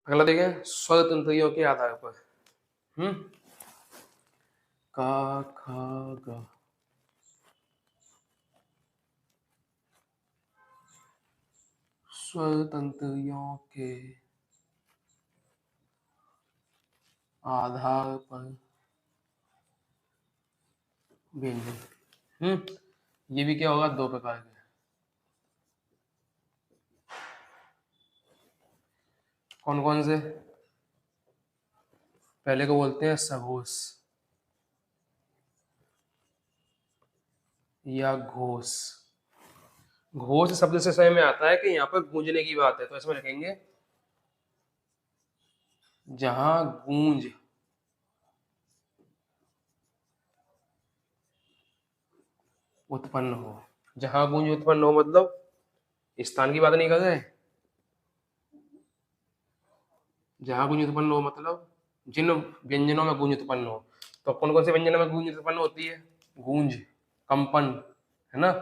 अगला देखें स्वर तंत्रियों के आधार पर। का खा गा, स्वर तंत्रियों के आधार पर व्यंजन। ये भी क्या होगा, दो प्रकार के। कौन कौन से? पहले को बोलते हैं सघोष या घोष। घोष शब्द से समझ में आता है कि यहाँ पर गूंजने की बात है, तो इसमें लिखेंगे जहां गूंज उत्पन्न हो। जहां गूंज उत्पन्न हो मतलब स्थान की बात नहीं कर रहे। जहां गूंज उत्पन्न हो मतलब जिन व्यंजनों में गूंज उत्पन्न हो। तो कौन कौन से व्यंजनों में गूंज उत्पन्न होती है? गूंज, कंपन, है ना।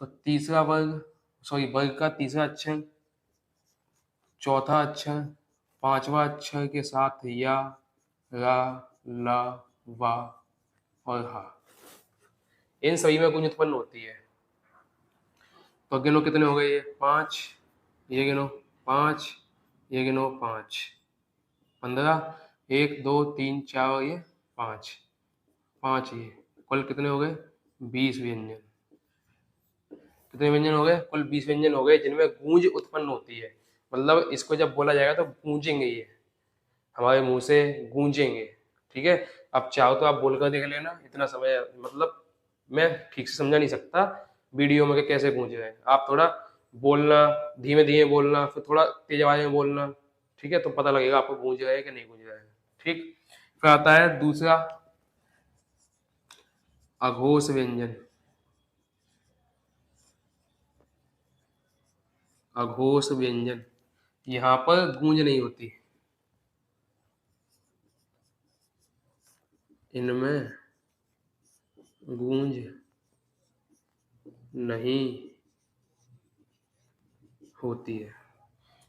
तो तीसरा वर्ग, सॉरी वर्ग का तीसरा अक्षर, चौथा अक्षर, पांचवा अक्षर के साथ या, रा, ला, वा और हा, इन सभी में गूंज उत्पन्न होती है। तो गिनो कितने हो गए? ये 5, ये गिनो 5, ये गिनो 5, 15, 1 2 3 4 और ये 5, 5 ये कुल कितने हो गए? 20 व्यंजन। कितने व्यंजन हो गए? कुल 20 व्यंजन हो गए जिनमें गूंज उत्पन्न होती है। मतलब इसको जब बोला जाएगा तो गूंजेंगे, ये हमारे मुंह से गूंजेंगे। ठीक है, अब चाहो तो आप बोलकर देख लेना। इतना समय मतलब मैं ठीक से समझा नहीं सकता वीडियो में कि कैसे गूंज रहे हैं। आप थोड़ा बोलना, धीमे धीमे बोलना, फिर थोड़ा तेज आवाज में बोलना। ठीक है, तो पता लगेगा आपको गूंज रहा है कि नहीं गूंज रहा है। ठीक, फिर आता है दूसरा अघोष व्यंजन। अघोष व्यंजन, यहाँ पर गूंज नहीं होती, इनमें गूंज नहीं होती है।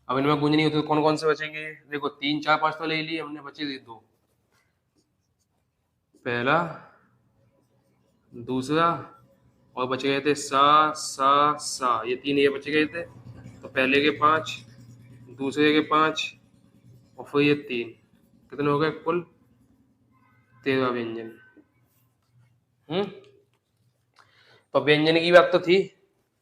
अब इनमें गूंज नहीं होती तो कौन कौन से बचेंगे? देखो 3 4 5 तो ले लिए हमने, बचे 2। पहला, दूसरा और बच गए थे सा सा सा, ये 3 ये बच गए थे। तो पहले के 5, दूसरे के 5 और फिर ये 3, कितने हो गए? कुल 13 व्यंजन। तो व्यंजन की बात तो थी,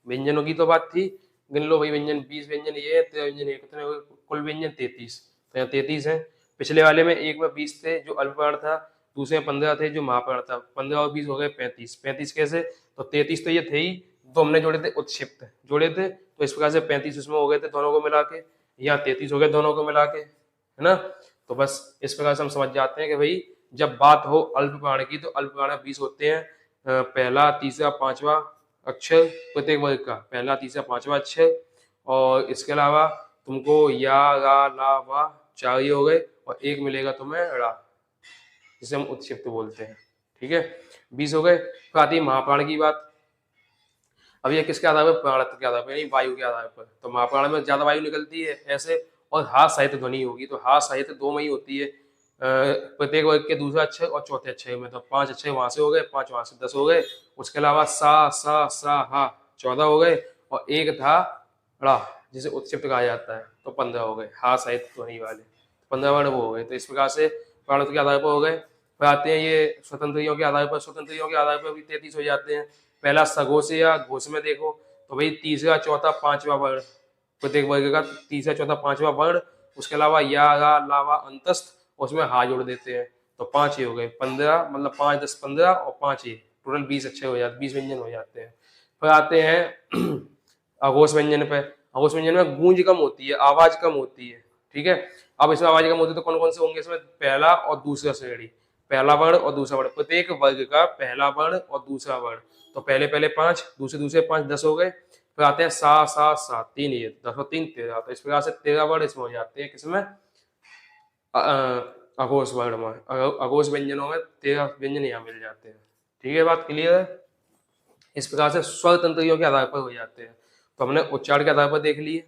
व्यंजनों की तो बात थी। गिन लो भाई व्यंजन, 20 व्यंजन ये है, 13 व्यंजन ये, कितने हो गए? कुल व्यंजन 33। तो यहाँ 33 है। पिछले वाले में एक में 20 थे जो अल्पवर्ण था, दूसरे में 15 थे जो महावर्ण था। 15 और 20 हो गए 35। 35 कैसे? तो 33 तो ये थे ही, तो हमने जोड़े थे उत्क्षिप्त जोड़े थे, तो इस प्रकार से 35 उसमें हो गए थे दोनों को मिला के। यहाँ 33 हो गए दोनों को मिला के, है ना। तो बस इस प्रकार से हम समझ जाते हैं कि भाई जब बात हो अल्पवर्ण की तो अल्पवर्ण 20 होते हैं। पहला, तीसरा, पांचवा अक्षर प्रत्येक वर्ग का, पहला, तीसरा, पांचवा अक्षर। और इसके अलावा तुमको या, रा, ला, वा 4 ही हो गए, और एक मिलेगा तुम्हें रा, जिसे हम उत्क्षिप्त बोलते हैं। ठीक है, 20 हो गए। फिर आती है महाप्राण की बात। अब ये किसके आधार पर? प्राणत्व के आधार पर, यानी वायु के आधार पर। तो महाप्राण में ज्यादा वायु निकलती है ऐसे, और हा साहित्य ध्वनि होगी। तो हा साहित्य 2 में ही होती है, प्रत्येक वर्ग के दूसरा अक्षर और चौथे अक्षर में। तो 5 अक्षर वहां से हो गए, 5 वहां से, 10 हो गए। उसके अलावा सा सा सा हा 14 हो गए, और एक था ड़ा जिसे उत्क्षिप्त कहा जाता है, तो 15 हो गए हा साहित्य ध्वनि वाले, 15 वर्ण वो हो गए। तो इस प्रकार से प्राणत्व के आधार पर हो गए। फिर आते हैं ये स्वतंत्रियों के आधार पर। स्वतंत्रियों के आधार पर भी 33 हो जाते हैं। पहला सघोष या घोष में देखो तो भाई तीसरा, चौथा, पांचवा वर्ण, प्रत्येक वर्ग का तीसरा, चौथा, पांचवा वर्ण। उसके अलावा या, रा, लावा, अंतस्थ, उसमें हा जोड़ देते हैं, तो 5 ही हो गए। 15 मतलब 5 10 15 और 5 ही, टोटल 20 अच्छे हो जाते, 20 व्यंजन हो जाते हैं। फिर आते हैं अघोष व्यंजन पे। अघोष व्यंजन में गूंज कम होती है, आवाज कम होती है। ठीक है, अब इसमें आवाज कम होती है तो कौन कौन से होंगे इसमें? पहला और दूसरा श्रेणी, पहला वर्ण और दूसरा वर्ण, प्रत्येक वर्ग का पहला वर्ण और दूसरा वर्ण। तो पहले पहले 5, दूसरे दूसरे 5, 10 हो गए। फिर आते हैं सा सा सा 3, ये 10 और 3 13। तो इस प्रकार से 13 वर्ण इसमें हो जाते हैं, किसमें? अघोष वर्ण में, अघोष व्यंजनों में 13 व्यंजन यहाँ मिल जाते हैं। ठीक है, बात क्लियर है। इस प्रकार से स्वर तंत्रियों के आधार पर हो जाते हैं। तो हमने उच्चारण के आधार पर देख लिए,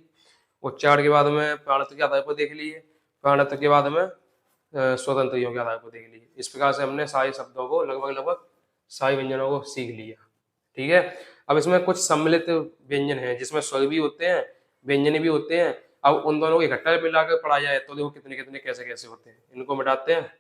उच्चारण के बाद में प्राणत्व के आधार पर देख लिए, कर्णत्व के बाद हमें स्वतंत्र योग के आधार पर देख लीजिए। इस प्रकार से हमने सारे शब्दों को लगभग सारे व्यंजनों को सीख लिया। ठीक है, अब इसमें कुछ सम्मिलित व्यंजन हैं जिसमें स्वर भी होते हैं, व्यंजन भी होते हैं। अब उन दोनों को इकट्ठा मिलाकर पढ़ा जाए तो देखो कितने कितने कैसे कैसे होते हैं। इनको मिटाते हैं।